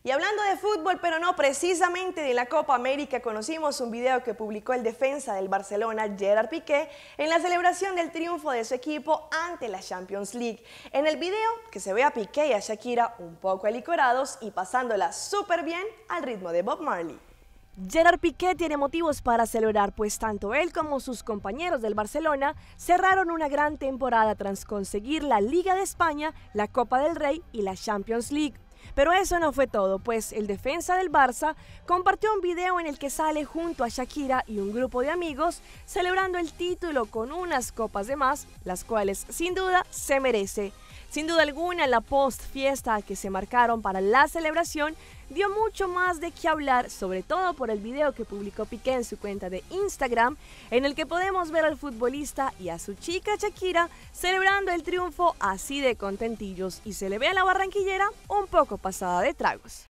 Y hablando de fútbol, pero no precisamente de la Copa América, conocimos un video que publicó el defensa del Barcelona, Gerard Piqué, en la celebración del triunfo de su equipo ante la Champions League. En el video, que se ve a Piqué y a Shakira un poco alicorados y pasándola súper bien al ritmo de Bob Marley. Gerard Piqué tiene motivos para celebrar, pues tanto él como sus compañeros del Barcelona cerraron una gran temporada tras conseguir la Liga de España, la Copa del Rey y la Champions League. Pero eso no fue todo, pues el defensa del Barça compartió un video en el que sale junto a Shakira y un grupo de amigos celebrando el título con unas copas de más, las cuales sin duda se merece. Sin duda alguna, la post-fiesta que se marcaron para la celebración dio mucho más de qué hablar, sobre todo por el video que publicó Piqué en su cuenta de Instagram, en el que podemos ver al futbolista y a su chica Shakira celebrando el triunfo así de contentillos y se le ve a la barranquillera un poco pasada de tragos.